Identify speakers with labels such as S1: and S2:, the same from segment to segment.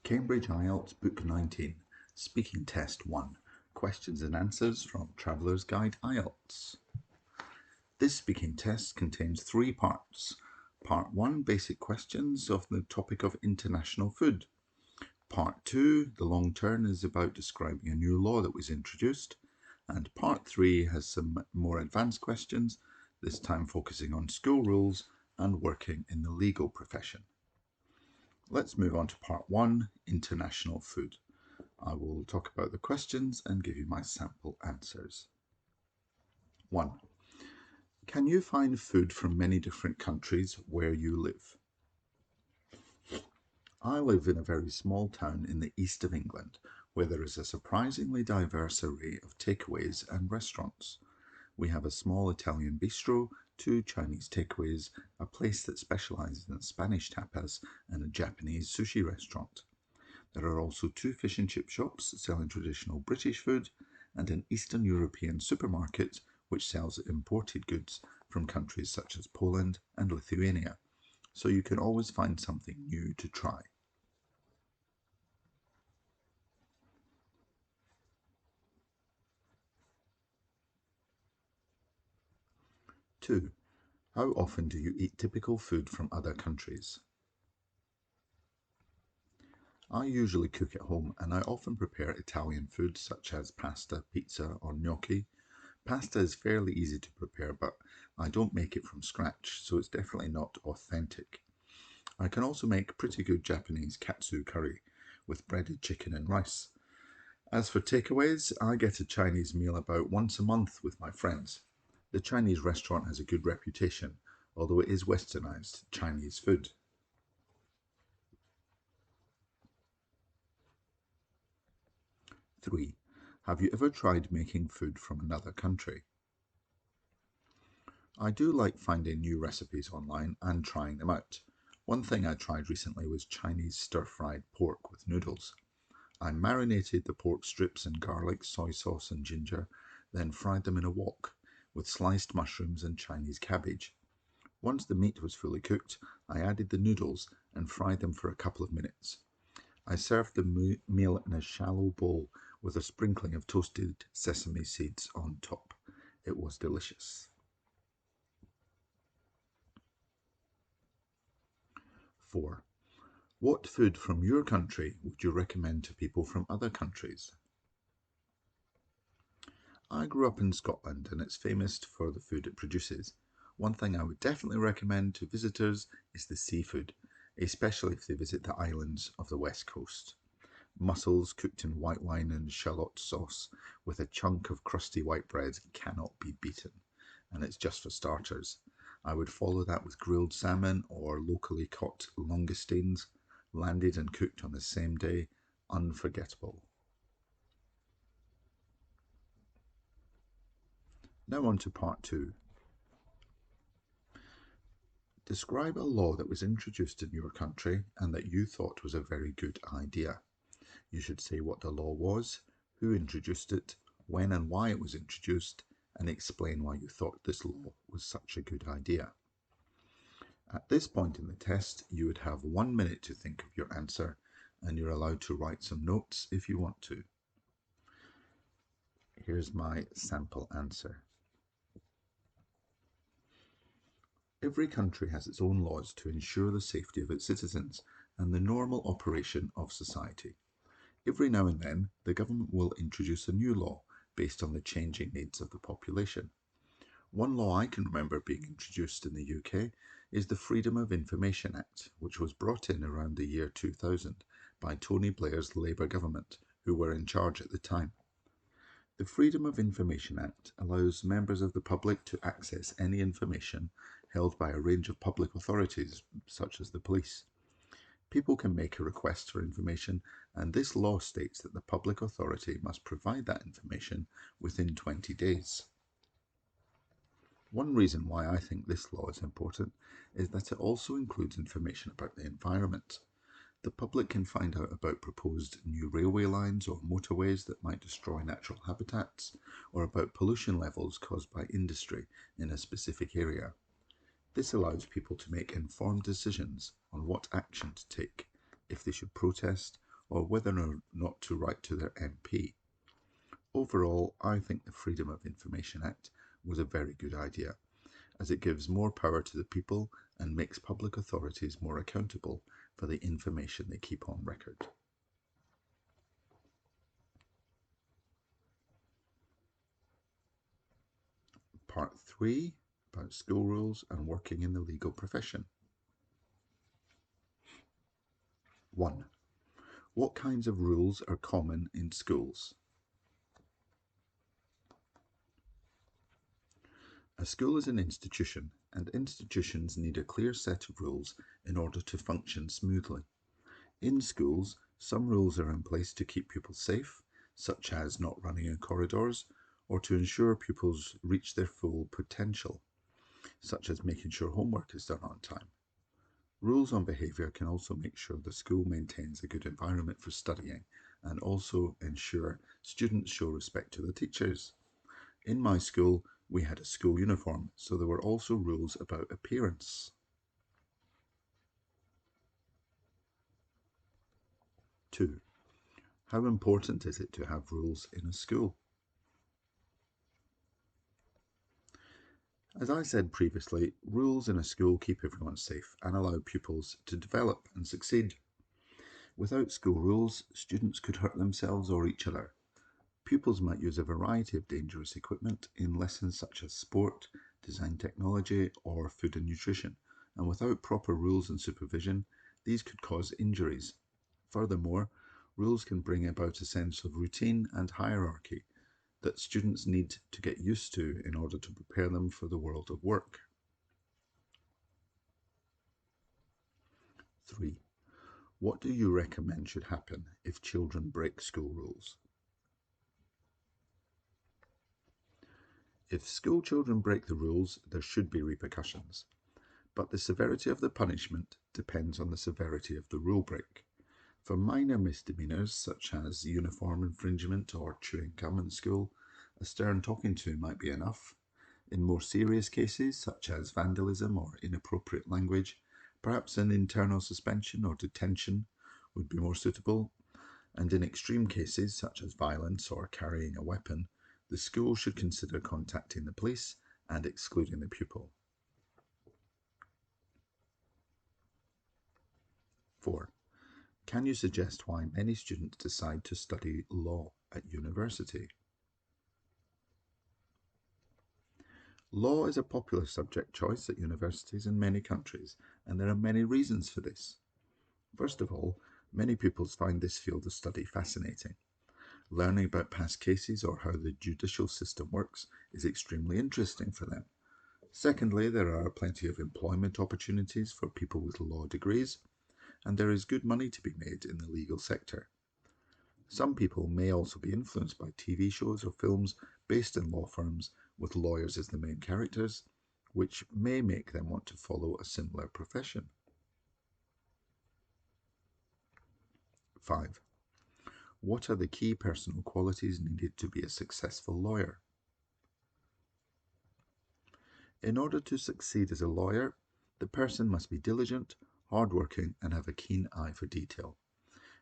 S1: Cambridge IELTS Book 19, Speaking Test 1, Questions and Answers from Traveller's Guide IELTS. This speaking test contains 3 parts. Part 1, basic questions of the topic of international food. Part 2, the long turn, is about describing a new law that was introduced. And Part 3 has some more advanced questions, this time focusing on school rules and working in the legal profession. Let's move on to Part 1, international food. I will talk about the questions and give you my sample answers. 1. Can you find food from many different countries where you live? I live in a very small town in the east of England where there is a surprisingly diverse array of takeaways and restaurants. We have a small Italian bistro, 2 Chinese takeaways, a place that specializes in Spanish tapas, and a Japanese sushi restaurant. There are also 2 fish and chip shops selling traditional British food, and an Eastern European supermarket which sells imported goods from countries such as Poland and Lithuania, so you can always find something new to try. 2. How often do you eat typical food from other countries? I usually cook at home and I often prepare Italian food such as pasta, pizza or gnocchi. Pasta is fairly easy to prepare, but I don't make it from scratch, so it's definitely not authentic. I can also make pretty good Japanese katsu curry with breaded chicken and rice. As for takeaways, I get a Chinese meal about once a month with my friends. The Chinese restaurant has a good reputation, although it is westernized Chinese food. 3. Have you ever tried making food from another country? I do like finding new recipes online and trying them out. One thing I tried recently was Chinese stir-fried pork with noodles. I marinated the pork strips in garlic, soy sauce and ginger, then fried them in a wok with sliced mushrooms and Chinese cabbage. Once the meat was fully cooked, I added the noodles and fried them for a couple of minutes. I served the meal in a shallow bowl with a sprinkling of toasted sesame seeds on top. It was delicious. 4. What food from your country would you recommend to people from other countries? I grew up in Scotland and it's famous for the food it produces. One thing I would definitely recommend to visitors is the seafood, especially if they visit the islands of the west coast. Mussels cooked in white wine and shallot sauce with a chunk of crusty white bread cannot be beaten, and it's just for starters. I would follow that with grilled salmon or locally caught langoustines, landed and cooked on the same day. Unforgettable. Now on to part 2. Describe a law that was introduced in your country and that you thought was a very good idea. You should say what the law was, who introduced it, when and why it was introduced, and explain why you thought this law was such a good idea. At this point in the test, you would have 1 minute to think of your answer, and you're allowed to write some notes if you want to. Here's my sample answer. Every country has its own laws to ensure the safety of its citizens and the normal operation of society. Every now and then, the government will introduce a new law based on the changing needs of the population. One law I can remember being introduced in the UK is the Freedom of Information Act, which was brought in around the year 2000 by Tony Blair's Labour government, who were in charge at the time. The Freedom of Information Act allows members of the public to access any information held by a range of public authorities, such as the police. People can make a request for information, and this law states that the public authority must provide that information within 20 days. One reason why I think this law is important is that it also includes information about the environment. The public can find out about proposed new railway lines or motorways that might destroy natural habitats, or about pollution levels caused by industry in a specific area. This allows people to make informed decisions on what action to take, if they should protest or whether or not to write to their MP. Overall, I think the Freedom of Information Act was a very good idea, as it gives more power to the people and makes public authorities more accountable for the information they keep on record. Part 3, about school rules and working in the legal profession. 1. What kinds of rules are common in schools? A school is an institution, and institutions need a clear set of rules in order to function smoothly. In schools, some rules are in place to keep pupils safe, such as not running in corridors, or to ensure pupils reach their full potential, such as making sure homework is done on time. Rules on behaviour can also make sure the school maintains a good environment for studying and also ensure students show respect to the teachers. In my school, we had a school uniform, so there were also rules about appearance. 2. How important is it to have rules in a school? As I said previously, rules in a school keep everyone safe and allow pupils to develop and succeed. Without school rules, students could hurt themselves or each other. Pupils might use a variety of dangerous equipment in lessons such as sport, design technology, or food and nutrition, and without proper rules and supervision, these could cause injuries. Furthermore, rules can bring about a sense of routine and hierarchy that students need to get used to in order to prepare them for the world of work. 3. What do you recommend should happen if children break school rules? If school children break the rules, there should be repercussions, but the severity of the punishment depends on the severity of the rule break. For minor misdemeanours such as uniform infringement or chewing gum in school, a stern talking to might be enough. In more serious cases such as vandalism or inappropriate language, perhaps an internal suspension or detention would be more suitable, and in extreme cases such as violence or carrying a weapon, the school should consider contacting the police and excluding the pupil. 4. Can you suggest why many students decide to study law at university? Law is a popular subject choice at universities in many countries, and there are many reasons for this. First of all, many pupils find this field of study fascinating. Learning about past cases or how the judicial system works is extremely interesting for them. Secondly, there are plenty of employment opportunities for people with law degrees, and there is good money to be made in the legal sector. Some people may also be influenced by TV shows or films based in law firms with lawyers as the main characters, which may make them want to follow a similar profession. 5. What are the key personal qualities needed to be a successful lawyer? In order to succeed as a lawyer, the person must be diligent, hardworking, and have a keen eye for detail.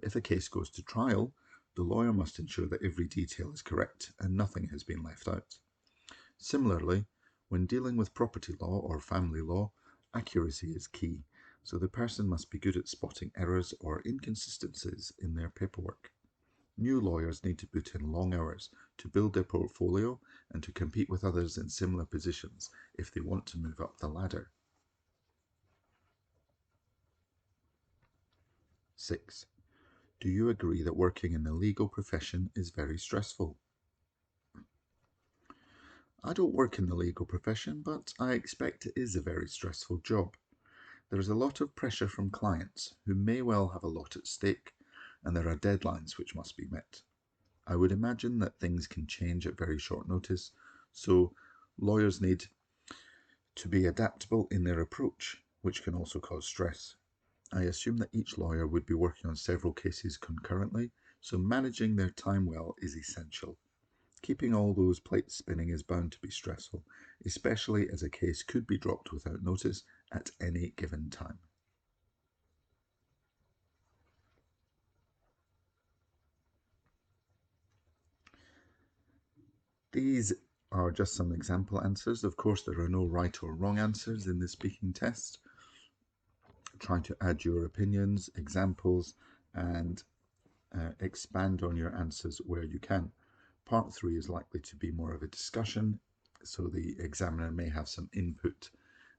S1: If a case goes to trial, the lawyer must ensure that every detail is correct and nothing has been left out. Similarly, when dealing with property law or family law, accuracy is key, so the person must be good at spotting errors or inconsistencies in their paperwork. New lawyers need to put in long hours to build their portfolio and to compete with others in similar positions if they want to move up the ladder. 6. Do you agree that working in the legal profession is very stressful? I don't work in the legal profession, but I expect it is a very stressful job. There is a lot of pressure from clients who may well have a lot at stake, and there are deadlines which must be met. I would imagine that things can change at very short notice, so lawyers need to be adaptable in their approach, which can also cause stress. I assume that each lawyer would be working on several cases concurrently, so managing their time well is essential. Keeping all those plates spinning is bound to be stressful, especially as a case could be dropped without notice at any given time. These are just some example answers. Of course, there are no right or wrong answers in the speaking test. Try to add your opinions, examples, and expand on your answers where you can. Part 3 is likely to be more of a discussion, so the examiner may have some input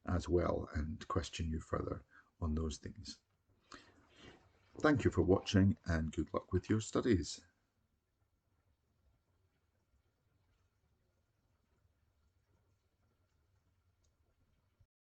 S1: as well and question you further on those things. Thank you for watching and good luck with your studies.